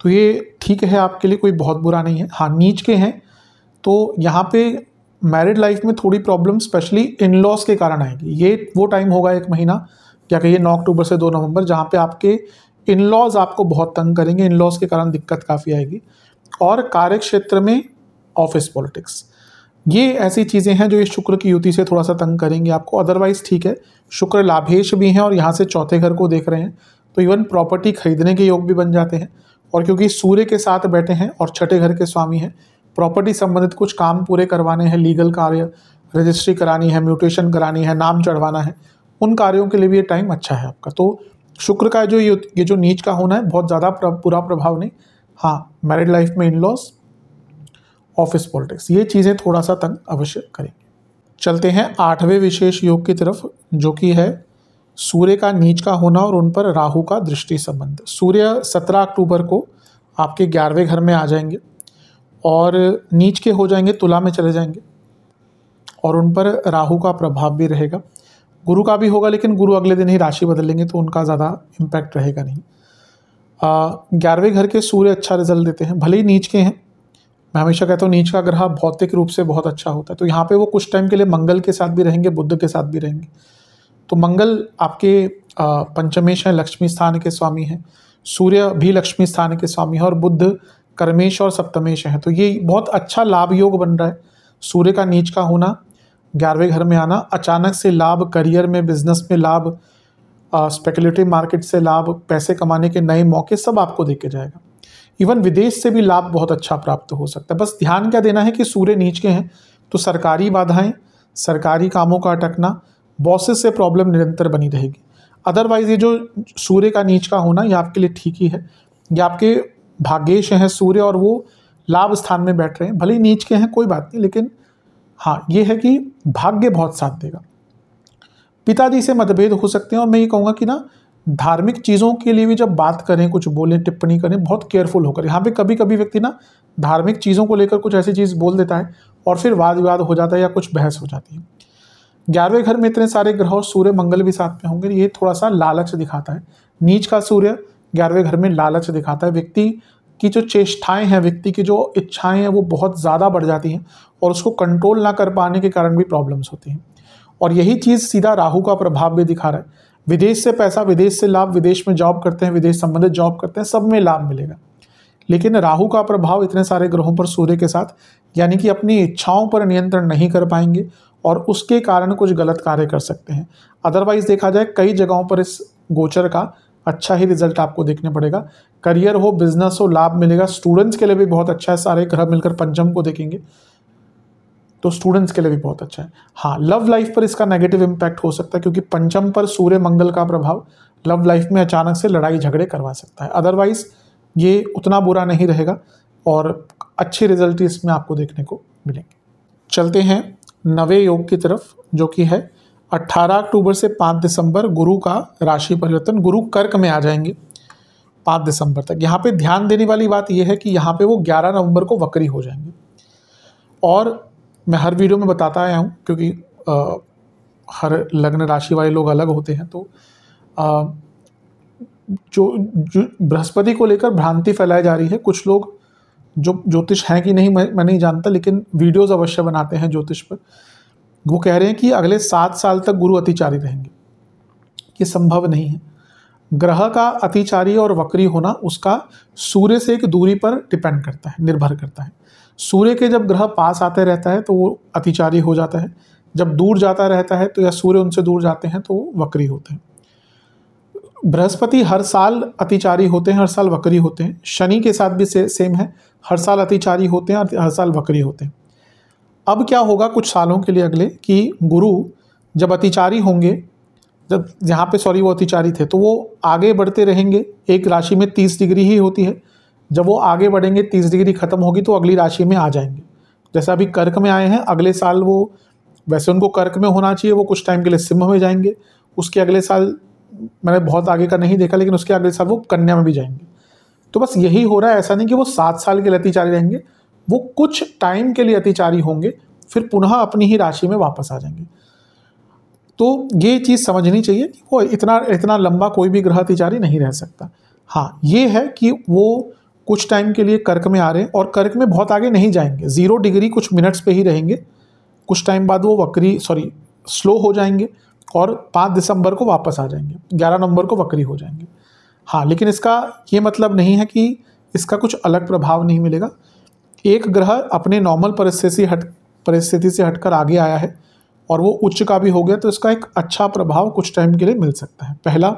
तो ये ठीक है, आपके लिए कोई बहुत बुरा नहीं है। हाँ, नीच के हैं तो यहाँ पे मैरिड लाइफ में थोड़ी प्रॉब्लम स्पेशली इन लॉज के कारण आएगी। ये वो टाइम होगा, एक महीना, क्या कहिए 9 अक्टूबर से 2 नवंबर, जहाँ पे आपके इन लॉज आपको बहुत तंग करेंगे, इन लॉज के कारण दिक्कत काफ़ी आएगी। और कार्य क्षेत्र में ऑफिस पॉलिटिक्स, ये ऐसी चीज़ें हैं जो इस शुक्र की युति से थोड़ा सा तंग करेंगे आपको। अदरवाइज ठीक है, शुक्र लाभेश भी हैं और यहाँ से चौथे घर को देख रहे हैं, तो इवन प्रॉपर्टी खरीदने के योग भी बन जाते हैं। और क्योंकि सूर्य के साथ बैठे हैं और छठे घर के स्वामी हैं, प्रॉपर्टी संबंधित कुछ काम पूरे करवाने हैं, लीगल कार्य, रजिस्ट्री करानी है, म्यूटेशन करानी है, नाम चढ़वाना है, उन कार्यों के लिए भी ये टाइम अच्छा है आपका। तो शुक्र का जो ये जो नीच का होना है, बहुत ज़्यादा बुरा प्रभाव नहीं। हाँ, मैरिड लाइफ में इन लॉज, ऑफिस पॉलिटिक्स, ये चीज़ें थोड़ा सा तंग अवश्य करेंगे। चलते हैं 8वें विशेष योग की तरफ, जो कि है सूर्य का नीच का होना और उन पर राहु का दृष्टि संबंध। सूर्य 17 अक्टूबर को आपके 11वें घर में आ जाएंगे और नीच के हो जाएंगे, तुला में चले जाएंगे, और उन पर राहु का प्रभाव भी रहेगा। गुरु का भी होगा, लेकिन गुरु अगले दिन ही राशि बदलेंगे, तो उनका ज़्यादा इम्पैक्ट रहेगा नहीं। 11वें घर के सूर्य अच्छा रिजल्ट देते हैं, भले ही नीच के हैं। मैं हमेशा कहता हूँ नीच का ग्रह भौतिक रूप से बहुत अच्छा होता है, तो यहाँ पे वो कुछ टाइम के लिए मंगल के साथ भी रहेंगे, बुध के साथ भी रहेंगे। तो मंगल आपके पंचमेश हैं, लक्ष्मी स्थान के स्वामी हैं, सूर्य भी लक्ष्मी स्थान के स्वामी है, और बुध कर्मेश और सप्तमेश हैं। तो ये बहुत अच्छा लाभ योग बन रहा है। सूर्य का नीच का होना, 11वें घर में आना, अचानक से लाभ, करियर में, बिजनेस में लाभ, स्पेकुलेटिव मार्केट से लाभ, पैसे कमाने के नए मौके, सब आपको देके जाएगा। इवन विदेश से भी लाभ बहुत अच्छा प्राप्त हो सकता है। बस ध्यान क्या देना है कि सूर्य नीच के हैं, तो सरकारी बाधाएं, सरकारी कामों का अटकना, बॉसेस से प्रॉब्लम निरंतर बनी रहेगी। अदरवाइज ये जो सूर्य का नीच का होना, ये आपके लिए ठीक ही है। ये आपके भाग्येश हैं सूर्य, और वो लाभ स्थान में बैठ रहे हैं, भले ही नीच के हैं, कोई बात नहीं, लेकिन हाँ, ये है कि भाग्य बहुत साथ देगा। पिताजी से मतभेद हो सकते हैं, और मैं ये कहूँगा कि ना, धार्मिक चीज़ों के लिए भी जब बात करें, कुछ बोलें, टिप्पणी करें, बहुत केयरफुल होकर। यहाँ पे कभी कभी व्यक्ति ना धार्मिक चीज़ों को लेकर कुछ ऐसी चीज़ बोल देता है और फिर वाद विवाद हो जाता है या कुछ बहस हो जाती है। 11वें घर में इतने सारे ग्रह और सूर्य मंगल भी साथ में होंगे, ये थोड़ा सा लालच दिखाता है। नीच का सूर्य 11वें घर में लालच दिखाता है। व्यक्ति की जो चेष्टाएं हैं, व्यक्ति की जो इच्छाएं हैं, वो बहुत ज़्यादा बढ़ जाती हैं, और उसको कंट्रोल ना कर पाने के कारण भी प्रॉब्लम्स होती हैं। और यही चीज़ सीधा राहु का प्रभाव भी दिखा रहा है। विदेश से पैसा, विदेश से लाभ, विदेश में जॉब करते हैं, विदेश संबंधित जॉब करते हैं, सब में लाभ मिलेगा। लेकिन राहु का प्रभाव इतने सारे ग्रहों पर सूर्य के साथ, यानी कि अपनी इच्छाओं पर नियंत्रण नहीं कर पाएंगे, और उसके कारण कुछ गलत कार्य कर सकते हैं। अदरवाइज देखा जाए कई जगहों पर इस गोचर का अच्छा ही रिजल्ट आपको देखने पड़ेगा। करियर हो, बिजनेस हो, लाभ मिलेगा। स्टूडेंट्स के लिए भी बहुत अच्छा है, सारे ग्रह मिलकर पंचम को देखेंगे तो स्टूडेंट्स के लिए भी बहुत अच्छा है। हाँ, लव लाइफ पर इसका नेगेटिव इम्पैक्ट हो सकता है, क्योंकि पंचम पर सूर्य मंगल का प्रभाव लव लाइफ में अचानक से लड़ाई झगड़े करवा सकता है। अदरवाइज ये उतना बुरा नहीं रहेगा और अच्छे रिजल्ट इसमें आपको देखने को मिलेंगे। चलते हैं नवे योग की तरफ, जो कि है 18 अक्टूबर से 5 दिसंबर गुरु का राशि परिवर्तन। गुरु कर्क में आ जाएंगे 5 दिसंबर तक। यहाँ पे ध्यान देने वाली बात यह है कि यहाँ पे वो 11 नवंबर को वक्री हो जाएंगे। और मैं हर वीडियो में बताता आया हूँ, क्योंकि हर लग्न राशि वाले लोग अलग होते हैं, तो जो बृहस्पति को लेकर भ्रांति फैलाई जा रही है। कुछ लोग जो ज्योतिष हैं कि नहीं मैं नहीं जानता, लेकिन वीडियोस अवश्य बनाते हैं ज्योतिष पर, वो कह रहे हैं कि अगले 7 साल तक गुरु अतिचारी रहेंगे। ये संभव नहीं है। ग्रह का अतिचारी और वक्री होना उसका सूर्य से एक दूरी पर डिपेंड करता है, निर्भर करता है। सूर्य के जब ग्रह पास आते रहता है तो वो अतिचारी हो जाता है, जब दूर जाता रहता है तो या सूर्य उनसे दूर जाते हैं तो वो वक्री होते हैं। बृहस्पति हर साल अतिचारी होते हैं, हर साल वक्री होते हैं। शनि के साथ भी सेम है, हर साल अतिचारी होते हैं और हर साल वक्री होते हैं। अब क्या होगा कुछ सालों के लिए अगले, कि गुरु जब अतिचारी होंगे, जब यहाँ पे वो अतिचारी थे तो वो आगे बढ़ते रहेंगे। एक राशि में 30 डिग्री ही होती है, जब वो आगे बढ़ेंगे 30 डिग्री खत्म होगी तो अगली राशि में आ जाएंगे। जैसे अभी कर्क में आए हैं, अगले साल वो, वैसे उनको कर्क में होना चाहिए, वो कुछ टाइम के लिए सिंह में जाएंगे। उसके अगले साल, मैंने बहुत आगे का नहीं देखा, लेकिन उसके अगले साल वो कन्या में भी जाएंगे। तो बस यही हो रहा है। ऐसा नहीं कि वो 7 साल के लिए अतिचारी रहेंगे, वो कुछ टाइम के लिए अतिचारी होंगे, फिर पुनः अपनी ही राशि में वापस आ जाएंगे। तो ये चीज़ समझनी चाहिए कि वो इतना लंबा कोई भी ग्रह अतिचारी नहीं रह सकता। हाँ, ये है कि वो कुछ टाइम के लिए कर्क में आ रहे हैं और कर्क में बहुत आगे नहीं जाएंगे, 0 डिग्री कुछ मिनट्स पे ही रहेंगे। कुछ टाइम बाद वो स्लो हो जाएंगे और 5 दिसंबर को वापस आ जाएंगे, 11 नवंबर को वक्री हो जाएंगे। हाँ, लेकिन इसका ये मतलब नहीं है कि इसका कुछ अलग प्रभाव नहीं मिलेगा। एक ग्रह अपने नॉर्मल परिस्थिति से हटकर आगे आया है और वो उच्च का भी हो गया, तो इसका एक अच्छा प्रभाव कुछ टाइम के लिए मिल सकता है। पहला,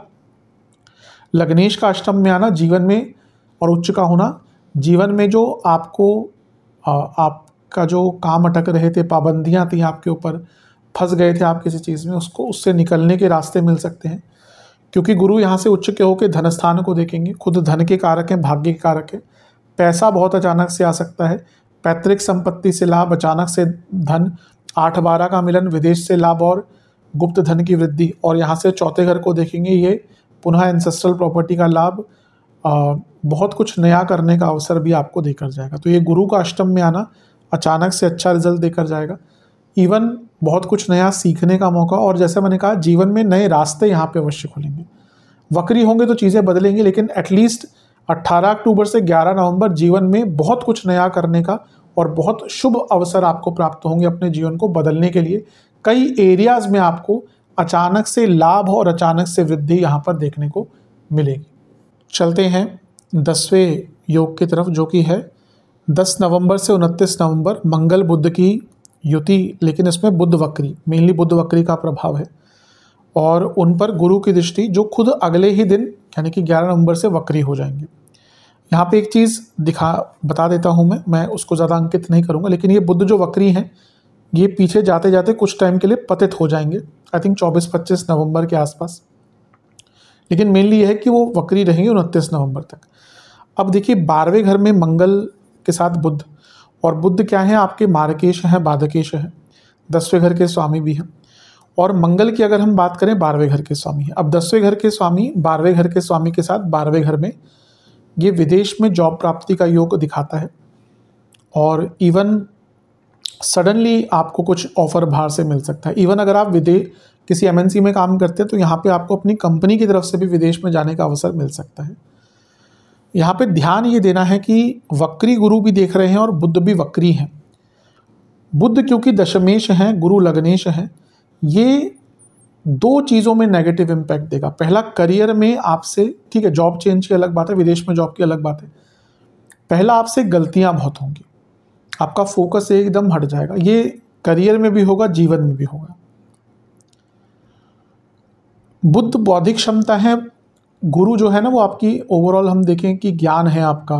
लग्नेश का अष्टम में आना जीवन में, और उच्च का होना जीवन में जो आपका जो काम अटक रहे थे, पाबंदियां थी आपके ऊपर, फंस गए थे आप किसी चीज़ में, उससे निकलने के रास्ते मिल सकते हैं। क्योंकि गुरु यहाँ से उच्च के होकर धन स्थान को देखेंगे। खुद धन के कारक हैं, भाग्य के कारक है। पैसा बहुत अचानक से आ सकता है, पैतृक संपत्ति से लाभ, अचानक से धन, 8-12 का मिलन, विदेश से लाभ और गुप्त धन की वृद्धि। और यहाँ से चौथे घर को देखेंगे, ये पुनः एंसेस्ट्रल प्रॉपर्टी का लाभ, बहुत कुछ नया करने का अवसर भी आपको देकर जाएगा। तो ये गुरु का अष्टम में आना अचानक से अच्छा रिजल्ट देकर जाएगा। इवन बहुत कुछ नया सीखने का मौका, और जैसे मैंने कहा जीवन में नए रास्ते यहाँ पे अवश्य खुलेंगे। वक्री होंगे तो चीज़ें बदलेंगी, लेकिन एटलीस्ट 18 अक्टूबर से 11 नवंबर जीवन में बहुत कुछ नया करने का और बहुत शुभ अवसर आपको प्राप्त होंगे अपने जीवन को बदलने के लिए। कई एरियाज़ में आपको अचानक से लाभ और अचानक से वृद्धि यहाँ पर देखने को मिलेगी। चलते हैं 10वें योग की तरफ, जो कि है 10 नवंबर से 29 नवंबर मंगल बुध की युति, लेकिन इसमें बुध वक्री, मेनली बुध वक्री का प्रभाव है और उन पर गुरु की दृष्टि, जो खुद अगले ही दिन यानी कि 11 नवंबर से वक्री हो जाएंगे। यहाँ पे एक चीज़ बता देता हूँ, मैं उसको ज़्यादा अंकित नहीं करूँगा, लेकिन ये बुध जो वक्री हैं, ये पीछे जाते जाते कुछ टाइम के लिए पतित हो जाएंगे, आई थिंक 24-25 नवंबर के आसपास। लेकिन मेनली ये है कि वो वक्री रहेंगे 29 नवंबर तक। अब देखिए 12वें घर में मंगल के साथ बुध, और बुध क्या है, आपके मार्केश हैं, बाधकेश हैं, 10वें घर के स्वामी भी हैं। और मंगल की अगर हम बात करें 12वें घर के स्वामी हैं। अब 10वें घर के स्वामी 12वें घर के स्वामी के साथ 12वें घर में ये विदेश में जॉब प्राप्ति का योग दिखाता है, और इवन सडनली आपको कुछ ऑफर बाहर से मिल सकता है। इवन अगर आप किसी MNC में काम करते हैं तो यहाँ पे आपको अपनी कंपनी की तरफ से भी विदेश में जाने का अवसर मिल सकता है। यहाँ पे ध्यान ये देना है कि वक्री गुरु भी देख रहे हैं और बुध भी वक्री हैं। बुध क्योंकि दशमेश हैं, गुरु लग्नेश हैं, ये 2 चीज़ों में नेगेटिव इम्पैक्ट देगा। पहला, करियर में आपसे, ठीक है जॉब चेंज की अलग बात है, विदेश में जॉब की अलग बात है, पहला आपसे गलतियाँ बहुत होंगी, आपका फोकस एकदम हट जाएगा। ये करियर में भी होगा, जीवन में भी होगा। बुध बौद्धिक क्षमता है, गुरु जो है ना वो आपकी ओवरऑल हम देखें कि ज्ञान है आपका,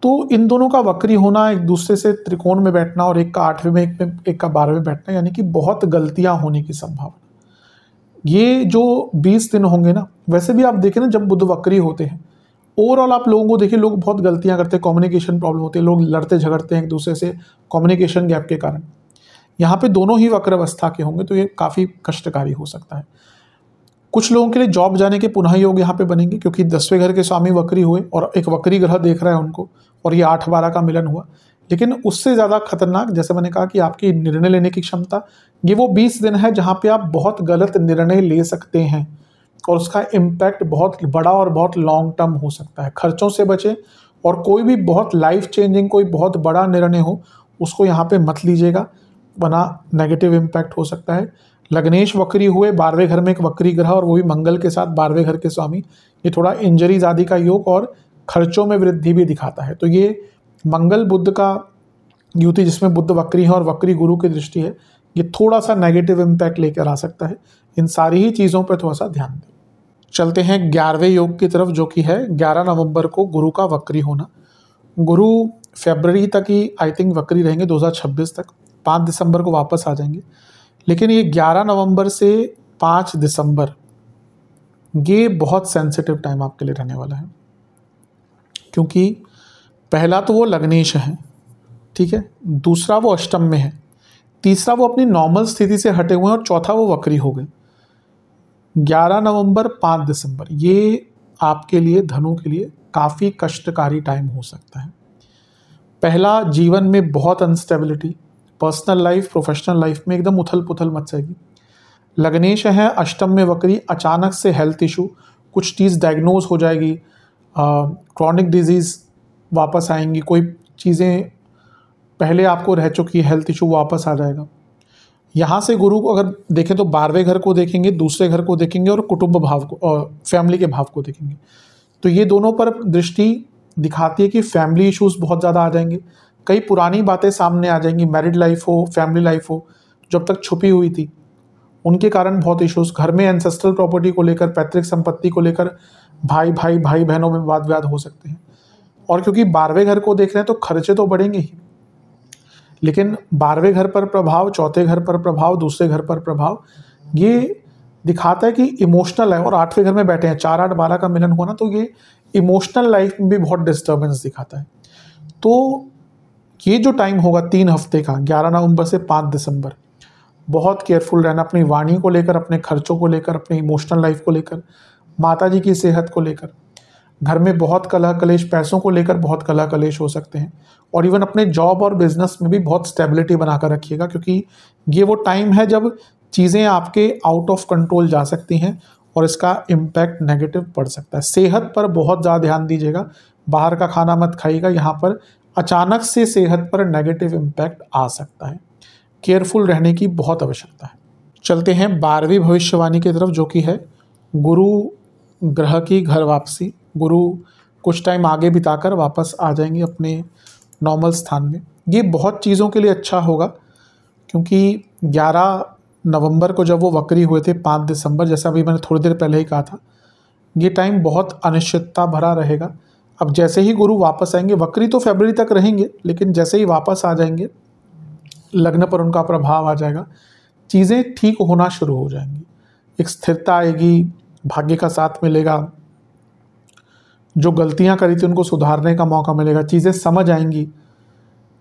तो इन दोनों का वक्री होना, एक दूसरे से त्रिकोण में बैठना और एक का 8वें में एक का 12वें में बैठना, यानी कि बहुत गलतियां होने की संभावना। ये जो 20 दिन होंगे ना, वैसे भी आप देखें ना जब बुध वक्री होते हैं ओवरऑल आप लोगों को देखिए, लोग बहुत गलतियां करते हैं, कम्युनिकेशन प्रॉब्लम होती है, लोग लड़ते झगड़ते हैं एक दूसरे से कम्युनिकेशन गैप के कारण। यहाँ पे दोनों ही वक्र अवस्था के होंगे तो ये काफ़ी कष्टकारी हो सकता है। कुछ लोगों के लिए जॉब जाने के पुनः योग यहाँ पे बनेंगे, क्योंकि 10वें घर के स्वामी वक्री हुए और एक वक्री ग्रह देख रहा है उनको, और ये 8-12 का मिलन हुआ। लेकिन उससे ज़्यादा खतरनाक, जैसे मैंने कहा कि आपकी निर्णय लेने की क्षमता, ये वो 20 दिन है जहाँ पे आप बहुत गलत निर्णय ले सकते हैं और उसका इम्पैक्ट बहुत बड़ा और बहुत लॉन्ग टर्म हो सकता है। खर्चों से बचें और कोई भी बहुत लाइफ चेंजिंग कोई बहुत बड़ा निर्णय हो उसको यहाँ पे मत लीजिएगा, वरना नेगेटिव इम्पैक्ट हो सकता है। लग्नेश वक्री हुए, 12वें घर में एक वक्री ग्रह और वो भी मंगल के साथ 12वें घर के स्वामी, ये थोड़ा इंजरीज आदि का योग और खर्चों में वृद्धि भी दिखाता है। तो ये मंगल बुध का युति जिसमें बुध वक्री है और वक्री गुरु की दृष्टि है, ये थोड़ा सा नेगेटिव इम्पैक्ट लेकर आ सकता है। इन सारी ही चीज़ों पर थोड़ा सा ध्यान दें। चलते हैं 11वें योग की तरफ, जो कि है 11 नवंबर को गुरु का वक्री होना। गुरु फरवरी तक ही आई थिंक वक्री रहेंगे, 2026 तक, 5 दिसंबर को वापस आ जाएंगे। लेकिन ये 11 नवंबर से 5 दिसंबर ये बहुत सेंसिटिव टाइम आपके लिए रहने वाला है, क्योंकि पहला तो वो लग्नेश है, ठीक है, दूसरा वो अष्टम में है, तीसरा वो अपनी नॉर्मल स्थिति से हटे हुए हैं और चौथा वो वक्री हो गए। 11 नवंबर 5 दिसंबर ये आपके लिए, धनु के लिए काफ़ी कष्टकारी टाइम हो सकता है। पहला, जीवन में बहुत instability, personal life professional life में एकदम उथल पुथल मच जाएगी। लग्नेश है अष्टम में वक्री, अचानक से हेल्थ इशू, कुछ चीज़ डायग्नोज हो जाएगी, क्रॉनिक डिजीज़ वापस आएंगी, कोई चीज़ें पहले आपको रह चुकी है हेल्थ इशू वापस आ जाएगा। यहाँ से गुरु को अगर देखें तो 12वें घर को देखेंगे, दूसरे घर को देखेंगे और कुटुंब भाव को और फैमिली के भाव को देखेंगे, तो ये दोनों पर दृष्टि दिखाती है कि फैमिली इश्यूज बहुत ज़्यादा आ जाएंगे, कई पुरानी बातें सामने आ जाएंगी, मैरिड लाइफ हो, फैमिली लाइफ हो, जब तक छुपी हुई थी उनके कारण बहुत इश्यूज, घर में एंसेस्ट्रल प्रॉपर्टी को लेकर, पैतृक संपत्ति को लेकर भाई बहनों में वाद विवाद हो सकते हैं। और क्योंकि 12वें घर को देख रहे हैं तो खर्चे तो बढ़ेंगे ही, लेकिन 12वें घर पर प्रभाव, चौथे घर पर प्रभाव, दूसरे घर पर प्रभाव, ये दिखाता है कि इमोशनल है। और 8वें घर में बैठे हैं, 4-8-12 का मिलन हुआ ना, तो ये इमोशनल लाइफ में भी बहुत डिस्टर्बेंस दिखाता है। तो ये जो टाइम होगा 3 हफ्ते का, 11 नवंबर से 5 दिसंबर, बहुत केयरफुल रहना अपनी वाणी को लेकर, अपने खर्चों को लेकर, अपनी इमोशनल लाइफ को लेकर, माताजी की सेहत को लेकर। घर में बहुत कलह कलेश, पैसों को लेकर बहुत कलह कलेश हो सकते हैं। और इवन अपने जॉब और बिजनेस में भी बहुत स्टेबिलिटी बनाकर रखिएगा, क्योंकि ये वो टाइम है जब चीज़ें आपके आउट ऑफ कंट्रोल जा सकती हैं और इसका इम्पैक्ट नेगेटिव पड़ सकता है। सेहत पर बहुत ज़्यादा ध्यान दीजिएगा, बाहर का खाना मत खाइएगा, यहाँ पर अचानक से सेहत पर नेगेटिव इम्पैक्ट आ सकता है, केयरफुल रहने की बहुत आवश्यकता है। चलते हैं 12वीं भविष्यवाणी की तरफ, जो कि है गुरु ग्रह की घर वापसी। गुरु कुछ टाइम आगे बिताकर वापस आ जाएंगे अपने नॉर्मल स्थान में। ये बहुत चीज़ों के लिए अच्छा होगा, क्योंकि 11 नवंबर को जब वो वक्री हुए थे 5 दिसंबर, जैसा अभी मैंने थोड़ी देर पहले ही कहा था, ये टाइम बहुत अनिश्चितता भरा रहेगा। अब जैसे ही गुरु वापस आएंगे, वक्री तो फरवरी तक रहेंगे, लेकिन जैसे ही वापस आ जाएंगे लग्न पर उनका प्रभाव आ जाएगा, चीज़ें ठीक होना शुरू हो जाएंगी, एक स्थिरता आएगी, भाग्य का साथ मिलेगा, जो गलतियां करी थी उनको सुधारने का मौका मिलेगा, चीज़ें समझ आएंगी,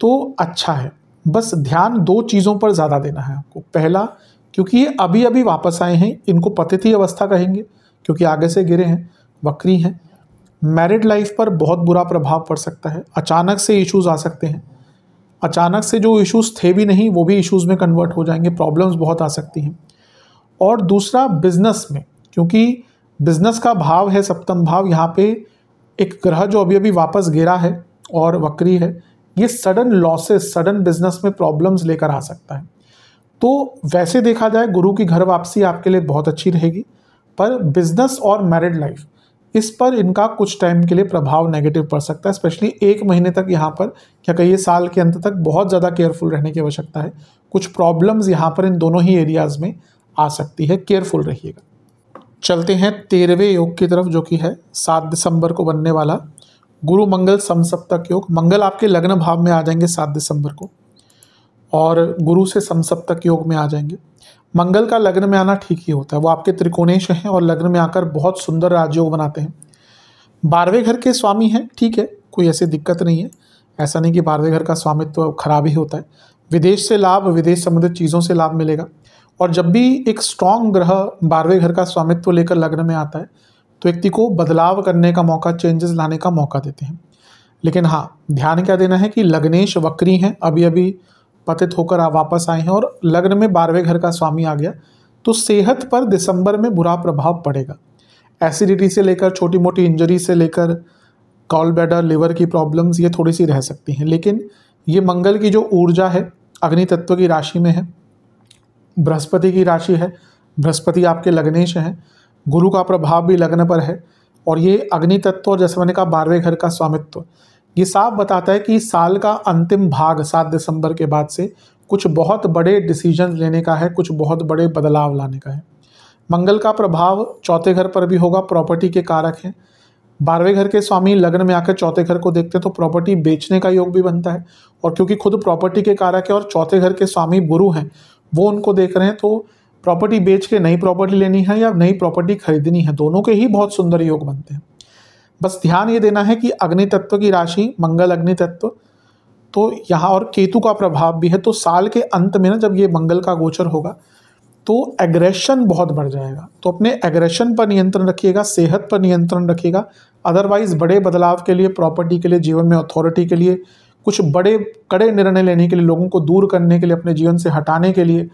तो अच्छा है। बस ध्यान 2 चीज़ों पर ज़्यादा देना है आपको। पहला, क्योंकि ये अभी अभी वापस आए हैं, इनको पतिथि अवस्था कहेंगे, क्योंकि आगे से गिरे हैं, वक्री हैं। मैरिड लाइफ पर बहुत बुरा प्रभाव पड़ सकता है, अचानक से इश्यूज आ सकते हैं, अचानक से जो इश्यूज थे भी नहीं वो भी इश्यूज में कन्वर्ट हो जाएंगे, प्रॉब्लम्स बहुत आ सकती हैं। और दूसरा, बिजनेस में, क्योंकि बिजनेस का भाव है सप्तम भाव, यहाँ पे एक ग्रह जो अभी अभी वापस गिरा है और वक्री है, ये सडन लॉसेस, सडन बिजनेस में प्रॉब्लम्स लेकर आ सकता है। तो वैसे देखा जाए गुरु की घर वापसी आपके लिए बहुत अच्छी रहेगी, पर बिजनेस और मैरिड लाइफ इस पर इनका कुछ टाइम के लिए प्रभाव नेगेटिव पड़ सकता है, स्पेशली 1 महीने तक यहाँ पर, क्या कहिए साल के अंत तक बहुत ज़्यादा केयरफुल रहने की आवश्यकता है। कुछ प्रॉब्लम्स यहाँ पर इन दोनों ही एरियाज़ में आ सकती है, केयरफुल रहिएगा। चलते हैं 13वें योग की तरफ, जो कि है 7 दिसंबर को बनने वाला गुरु मंगल समसप्तक योग। मंगल आपके लग्न भाव में आ जाएंगे 7 दिसंबर को और गुरु से समसप्तक योग में आ जाएंगे। मंगल का लग्न में आना ठीक ही होता है, वो आपके त्रिकोणेश हैं और लग्न में आकर बहुत सुंदर राजयोग बनाते हैं। 12वें घर के स्वामी हैं, ठीक है, कोई ऐसी दिक्कत नहीं है, ऐसा नहीं कि 12वें घर का स्वामित्व तो खराब ही होता है। विदेश से लाभ, विदेश संबंधित चीज़ों से लाभ मिलेगा। और जब भी एक स्ट्रॉन्ग ग्रह 12वें घर का स्वामित्व लेकर लग्न में आता है तो व्यक्ति को बदलाव करने का मौका, चेंजेस लाने का मौका देते हैं। लेकिन हाँ, ध्यान क्या देना है कि लग्नेश वक्री हैं, अभी अभी पतित होकर वापस आए हैं और लग्न में 12वें घर का स्वामी आ गया, तो सेहत पर दिसंबर में बुरा प्रभाव पड़ेगा। एसिडिटी से लेकर छोटी मोटी इंजरी से लेकर गॉल ब्लैडर, लिवर की प्रॉब्लम्स ये थोड़ी सी रह सकती हैं। लेकिन ये मंगल की जो ऊर्जा है अग्नि तत्व की राशि में है, बृहस्पति की राशि है, बृहस्पति आपके लग्नेश हैं, गुरु का प्रभाव भी लग्न पर है और ये अग्नि तत्व और जैसे मैंने कहा 12वें घर का स्वामित्व, ये साफ बताता है कि साल का अंतिम भाग 7 दिसंबर के बाद से कुछ बहुत बड़े डिसीजन लेने का है, कुछ बहुत बड़े बदलाव लाने का है। मंगल का प्रभाव चौथे घर पर भी होगा, प्रॉपर्टी के कारक हैं। 12वें घर के स्वामी लग्न में आकर चौथे घर को देखते हैं तो प्रॉपर्टी बेचने का योग भी बनता है और क्योंकि खुद प्रॉपर्टी के कारक है और चौथे घर के स्वामी गुरु हैं, वो उनको देख रहे हैं, तो प्रॉपर्टी बेच के नई प्रॉपर्टी लेनी है या नई प्रॉपर्टी खरीदनी है, दोनों के ही बहुत सुंदर योग बनते हैं। बस ध्यान ये देना है कि अग्नि तत्व की राशि मंगल अग्नि तत्व, तो यहाँ और केतु का प्रभाव भी है, तो साल के अंत में ना जब ये मंगल का गोचर होगा तो एग्रेशन बहुत बढ़ जाएगा। तो अपने एग्रेशन पर नियंत्रण रखिएगा, सेहत पर नियंत्रण रखिएगा। अदरवाइज बड़े बदलाव के लिए, प्रॉपर्टी के लिए, जीवन में अथॉरिटी के लिए, कुछ बड़े कड़े निर्णय लेने के लिए, लोगों को दूर करने के लिए, अपने जीवन से हटाने के लिए,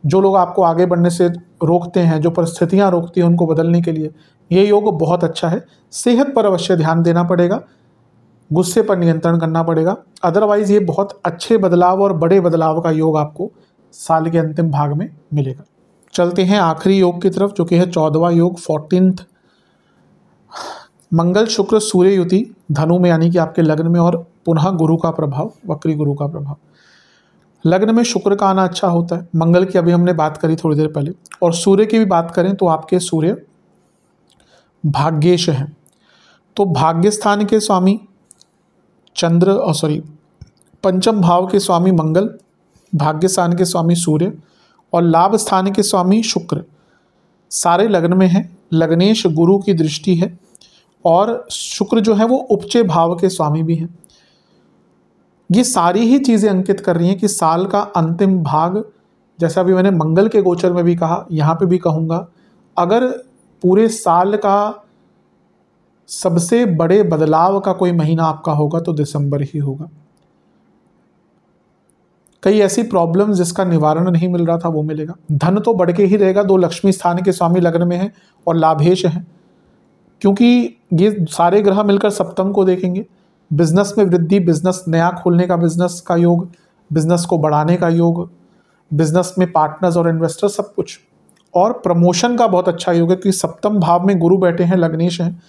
जो लोग आपको आगे बढ़ने से रोकते हैं, जो परिस्थितियां रोकती हैं, उनको बदलने के लिए ये योग बहुत अच्छा है। सेहत पर अवश्य ध्यान देना पड़ेगा, गुस्से पर नियंत्रण करना पड़ेगा। अदरवाइज ये बहुत अच्छे बदलाव और बड़े बदलाव का योग आपको साल के अंतिम भाग में मिलेगा। चलते हैं आखिरी योग की तरफ, जो कि है 14वां योग 14th। मंगल शुक्र सूर्य युति धनु में, यानी कि आपके लग्न में, और पुनः गुरु का प्रभाव, वक्री गुरु का प्रभाव। लग्न में शुक्र का आना अच्छा होता है। मंगल की अभी हमने बात करी थोड़ी देर पहले, और सूर्य की भी बात करें तो आपके सूर्य भाग्येश हैं। तो भाग्य स्थान के स्वामी पंचम भाव के स्वामी मंगल, भाग्य स्थान के स्वामी सूर्य और लाभ स्थान के स्वामी शुक्र सारे लग्न में हैं। लग्नेश गुरु की दृष्टि है और शुक्र जो है वो उपचे भाव के स्वामी भी हैं। ये सारी ही चीज़ें अंकित कर रही हैं कि साल का अंतिम भाग, जैसा भी मैंने मंगल के गोचर में भी कहा, यहाँ पे भी कहूँगा, अगर पूरे साल का सबसे बड़े बदलाव का कोई महीना आपका होगा तो दिसंबर ही होगा। कई ऐसी प्रॉब्लम्स जिसका निवारण नहीं मिल रहा था वो मिलेगा। धन तो बढ़ के ही रहेगा, 2 लक्ष्मी स्थान के स्वामी लग्न में हैं और लाभेश हैं, क्योंकि ये सारे ग्रह मिलकर सप्तम को देखेंगे। बिजनेस में वृद्धि, बिजनेस नया खोलने का बिजनेस का योग, बिजनेस को बढ़ाने का योग, बिजनेस में पार्टनर्स और इन्वेस्टर सब कुछ, और प्रमोशन का बहुत अच्छा योग है क्योंकि सप्तम भाव में गुरु बैठे हैं, लग्नेश हैं।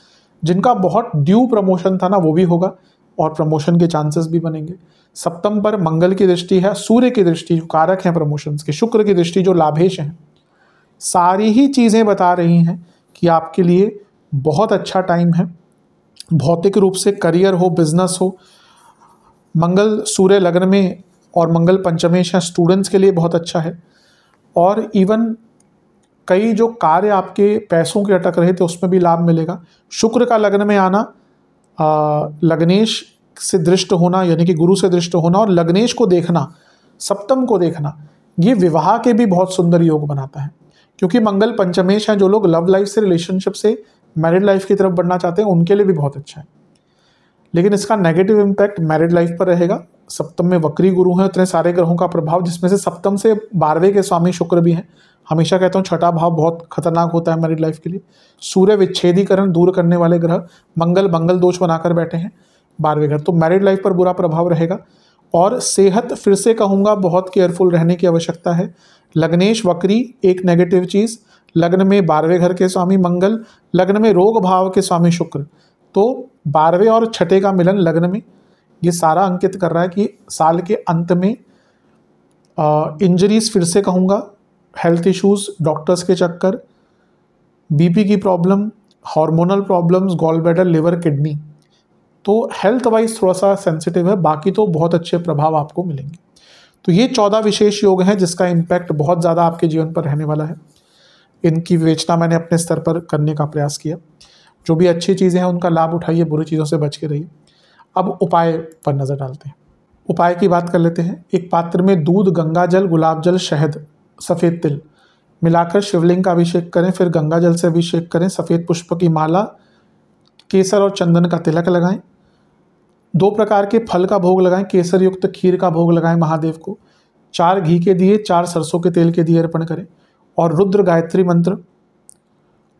जिनका बहुत ड्यू प्रमोशन था ना वो भी होगा और प्रमोशन के चांसेस भी बनेंगे। सप्तम पर मंगल की दृष्टि है, सूर्य की दृष्टि जो कारक हैं प्रमोशंस के, शुक्र की दृष्टि जो लाभेश हैं। सारी ही चीज़ें बता रही हैं कि आपके लिए बहुत अच्छा टाइम है। भौतिक रूप से करियर हो, बिजनेस हो, मंगल सूर्य लग्न में और मंगल पंचमेश है, स्टूडेंट्स के लिए बहुत अच्छा है। और इवन कई जो कार्य आपके पैसों के अटक रहे थे उसमें भी लाभ मिलेगा। शुक्र का लग्न में आना, लग्नेश से दृष्ट होना यानी कि गुरु से दृष्ट होना और लग्नेश को देखना, सप्तम को देखना, ये विवाह के भी बहुत सुंदर योग बनाता है। क्योंकि मंगल पंचमेश हैं, जो लोग लव लाइफ से, रिलेशनशिप से मैरिड लाइफ की तरफ बढ़ना चाहते हैं उनके लिए भी बहुत अच्छा है। लेकिन इसका नेगेटिव इम्पैक्ट मैरिड लाइफ पर रहेगा। सप्तम में वक्री गुरु हैं, इतने सारे ग्रहों का प्रभाव, जिसमें से सप्तम से 12वें के स्वामी शुक्र भी हैं। हमेशा कहता हूँ छठा भाव बहुत खतरनाक होता है मैरिड लाइफ के लिए। सूर्य विच्छेदीकरण दूर करने वाले ग्रह, मंगल दोष बनाकर बैठे हैं 12वें घर, तो मैरिड लाइफ पर बुरा प्रभाव रहेगा। और सेहत फिर से कहूँगा बहुत केयरफुल रहने की आवश्यकता है। लग्नेश वक्री एक नेगेटिव चीज़, लग्न में 12वें घर के स्वामी मंगल, लग्न में रोग भाव के स्वामी शुक्र। तो 12वें और छठे का मिलन लग्न में, ये सारा अंकित कर रहा है कि साल के अंत में इंजरीज, फिर से कहूँगा, हेल्थ इश्यूज, डॉक्टर्स के चक्कर, बीपी की problem, hormonal problems, gall bladder, liver, kidney, तो हेल्थ वाइज थोड़ा सा सेंसिटिव है, बाकी तो बहुत अच्छे प्रभाव आपको मिलेंगे। तो ये 14 विशेष योग हैं जिसका इम्पैक्ट बहुत ज़्यादा आपके जीवन पर रहने वाला है। इनकी विवेचना मैंने अपने स्तर पर करने का प्रयास किया। जो भी अच्छी चीज़ें हैं उनका लाभ उठाइए, बुरी चीज़ों से बच के रहिए। अब उपाय पर नज़र डालते हैं। उपाय की बात कर लेते हैं। एक पात्र में दूध, गंगा जल, गुलाब जल, शहद, सफ़ेद तिल मिलाकर शिवलिंग का अभिषेक करें, फिर गंगा जल से अभिषेक करें, सफ़ेद पुष्प की माला, केसर और चंदन का तिलक लगाएं, 2 प्रकार के फल का भोग लगाएं, केसर युक्त खीर का भोग लगाएं महादेव को, 4 घी के दिए, 4 सरसों के तेल के दिए अर्पण करें, और रुद्र गायत्री मंत्र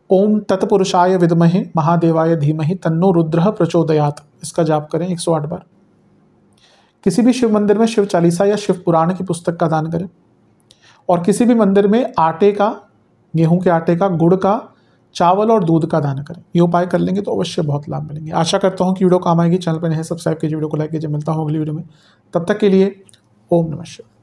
ओम तत्पुरुषाय विद्महे महादेवाय धीमहि तन्नो रुद्रः प्रचोदयात्, इसका जाप करें 108 बार। किसी भी शिव मंदिर में शिव चालीसा या शिव पुराण की पुस्तक का दान करें, और किसी भी मंदिर में आटे का, गेहूं के आटे का, गुड़ का, चावल और दूध का दान करें। ये उपाय कर लेंगे तो अवश्य बहुत लाभ मिलेंगे। आशा करता हूँ कि वीडियो काम आएगी। चैनल पर नए हैं, सब्सक्राइब कीजिए, वीडियो को लाइक कीजिए। मिलता हूँ अगली वीडियो में, तब तक के लिए ओम नमः शिवाय।